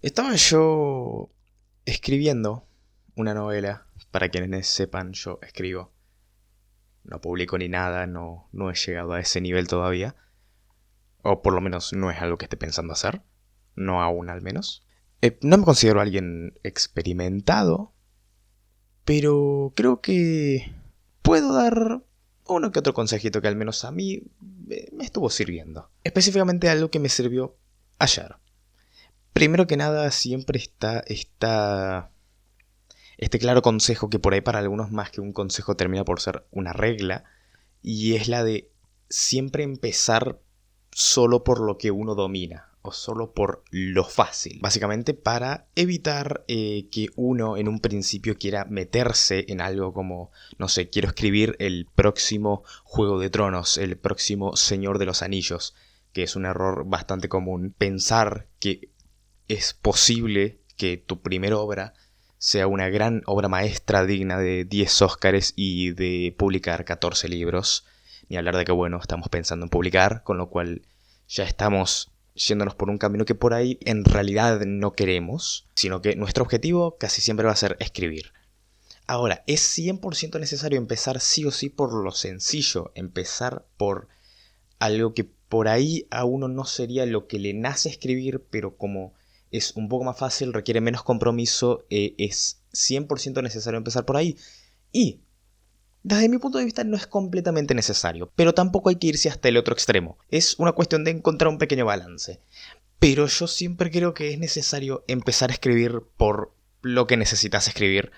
Estaba yo escribiendo una novela. Para quienes sepan, yo escribo. No publico ni nada, no he llegado a ese nivel todavía. O por lo menos no es algo que esté pensando hacer. No aún al menos. No me considero alguien experimentado. Pero creo que puedo dar uno que otro consejito que al menos a mí me estuvo sirviendo. Específicamente algo que me sirvió ayer. Primero que nada, siempre está este claro consejo que por ahí para algunos más que un consejo termina por ser una regla, y es la de siempre empezar solo por lo que uno domina o solo por lo fácil. Básicamente para evitar que uno en un principio quiera meterse en algo como, no sé, quiero escribir el próximo Juego de Tronos, el próximo Señor de los Anillos, que es un error bastante común. Pensar que es posible que tu primera obra sea una gran obra maestra digna de 10 Óscares y de publicar 14 libros. Ni hablar de que, bueno, estamos pensando en publicar, con lo cual ya estamos yéndonos por un camino que por ahí en realidad no queremos, sino que nuestro objetivo casi siempre va a ser escribir. Ahora, es 100% necesario empezar sí o sí por lo sencillo, empezar por algo que por ahí a uno no sería lo que le nace escribir, pero como es un poco más fácil, requiere menos compromiso, es 100% necesario empezar por ahí. Y desde mi punto de vista no es completamente necesario, pero tampoco hay que irse hasta el otro extremo. Es una cuestión de encontrar un pequeño balance. Pero yo siempre creo que es necesario empezar a escribir por lo que necesitas escribir,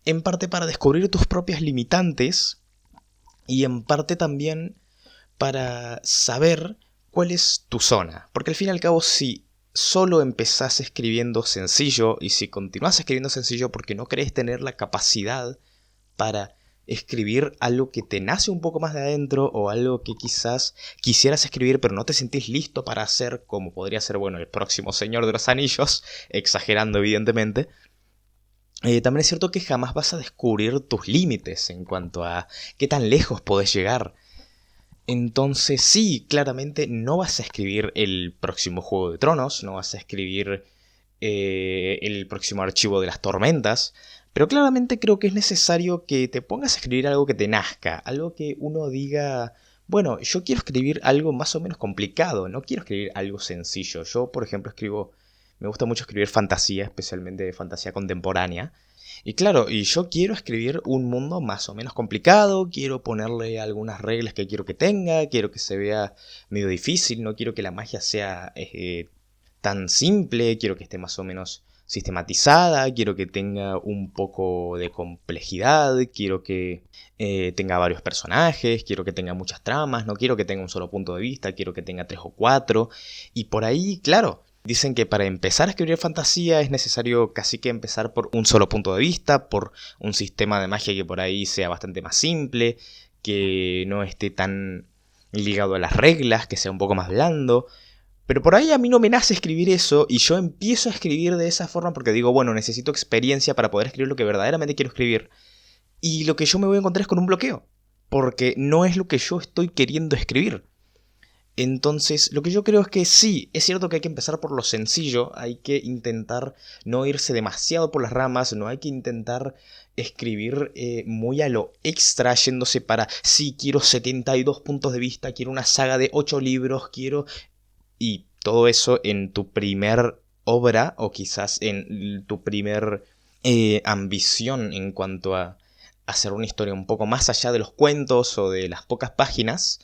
en parte para descubrir tus propias limitantes y en parte también para saber cuál es tu zona. Porque al fin y al cabo, si solo empezás escribiendo sencillo y si continúas escribiendo sencillo porque no querés tener la capacidad para escribir algo que te nace un poco más de adentro o algo que quizás quisieras escribir pero no te sentís listo para hacer, como podría ser, bueno, el próximo Señor de los Anillos, exagerando evidentemente, también es cierto que jamás vas a descubrir tus límites en cuanto a qué tan lejos podés llegar. Entonces sí, claramente no vas a escribir el próximo Juego de Tronos, no vas a escribir el próximo Archivo de las Tormentas, pero claramente creo que es necesario que te pongas a escribir algo que te nazca, algo que uno diga, bueno, yo quiero escribir algo más o menos complicado, no quiero escribir algo sencillo. Yo, por ejemplo, me gusta mucho escribir fantasía, especialmente fantasía contemporánea. Y claro, y yo quiero escribir un mundo más o menos complicado, quiero ponerle algunas reglas que quiero que tenga, quiero que se vea medio difícil, no quiero que la magia sea tan simple, quiero que esté más o menos sistematizada, quiero que tenga un poco de complejidad, quiero que tenga varios personajes, quiero que tenga muchas tramas, no quiero que tenga un solo punto de vista, quiero que tenga 3 o 4, y por ahí, claro. Dicen que para empezar a escribir fantasía es necesario casi que empezar por un solo punto de vista, por un sistema de magia que por ahí sea bastante más simple, que no esté tan ligado a las reglas, que sea un poco más blando. Pero por ahí a mí no me nace escribir eso y yo empiezo a escribir de esa forma porque digo, bueno, necesito experiencia para poder escribir lo que verdaderamente quiero escribir. Y lo que yo me voy a encontrar es con un bloqueo, porque no es lo que yo estoy queriendo escribir. Entonces, lo que yo creo es que sí, es cierto que hay que empezar por lo sencillo, hay que intentar no irse demasiado por las ramas, no hay que intentar escribir muy a lo extra, yéndose para, sí, quiero 72 puntos de vista, quiero una saga de 8 libros, quiero... Y todo eso en tu primer obra, o quizás en tu primer ambición en cuanto a hacer una historia un poco más allá de los cuentos o de las pocas páginas,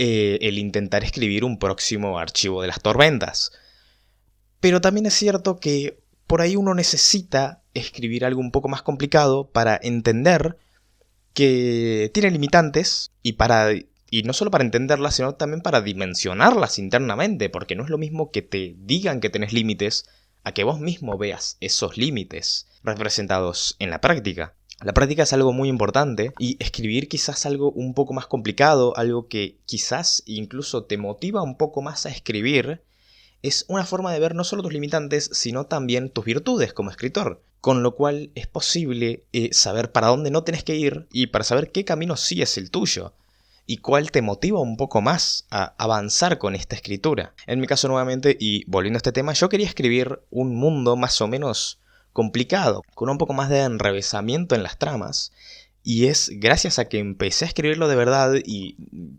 el intentar escribir un próximo Archivo de las Tormentas. Pero también es cierto que por ahí uno necesita escribir algo un poco más complicado para entender que tiene limitantes y no solo para entenderlas, sino también para dimensionarlas internamente, porque no es lo mismo que te digan que tenés límites a que vos mismo veas esos límites representados en la práctica. La práctica es algo muy importante y escribir quizás algo un poco más complicado, algo que quizás incluso te motiva un poco más a escribir, es una forma de ver no solo tus limitantes, sino también tus virtudes como escritor. Con lo cual es posible saber para dónde no tenés que ir y para saber qué camino sí es el tuyo. y cuál te motiva un poco más a avanzar con esta escritura. En mi caso nuevamente, y volviendo a este tema, yo quería escribir un mundo más o menos complicado, con un poco más de enrevesamiento en las tramas, y es gracias a que empecé a escribirlo de verdad y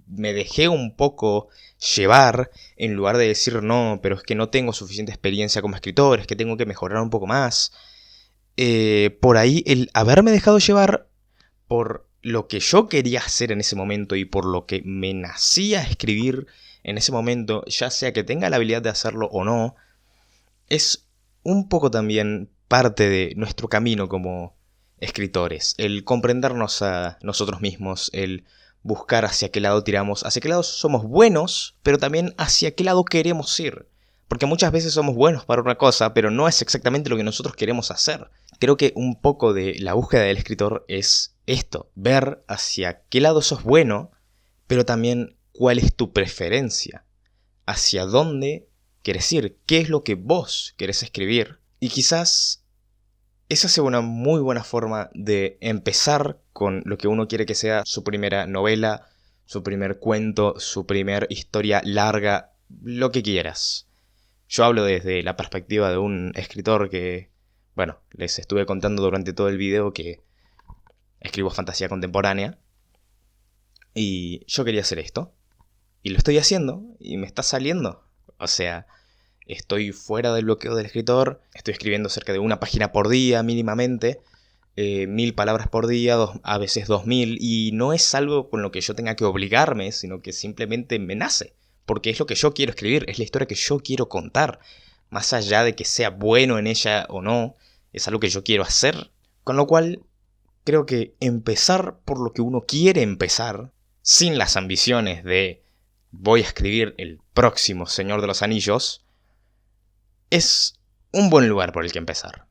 me dejé un poco llevar, en lugar de decir no, pero es que no tengo suficiente experiencia como escritor, es que tengo que mejorar un poco más. Por ahí el haberme dejado llevar por lo que yo quería hacer en ese momento y por lo que me nacía escribir en ese momento, ya sea que tenga la habilidad de hacerlo o no, es un poco también parte de nuestro camino como escritores. El comprendernos a nosotros mismos, el buscar hacia qué lado tiramos, hacia qué lado somos buenos, pero también hacia qué lado queremos ir. Porque muchas veces somos buenos para una cosa, pero no es exactamente lo que nosotros queremos hacer. Creo que un poco de la búsqueda del escritor es esto, ver hacia qué lado sos bueno, pero también cuál es tu preferencia, hacia dónde querés ir, qué es lo que vos querés escribir. Y quizás esa sea una muy buena forma de empezar con lo que uno quiere que sea su primera novela, su primer cuento, su primer historia larga, lo que quieras. Yo hablo desde la perspectiva de un escritor que, bueno, les estuve contando durante todo el video que escribo fantasía contemporánea. Y yo quería hacer esto. Y lo estoy haciendo y me está saliendo. O sea, estoy fuera del bloqueo del escritor, estoy escribiendo cerca de una página por día mínimamente, 1000 palabras por día, a veces 2000, y no es algo con lo que yo tenga que obligarme, sino que simplemente me nace, porque es lo que yo quiero escribir, es la historia que yo quiero contar, más allá de que sea bueno en ella o no, es algo que yo quiero hacer, con lo cual creo que empezar por lo que uno quiere empezar, sin las ambiciones de voy a escribir el próximo Señor de los Anillos, es un buen lugar por el que empezar.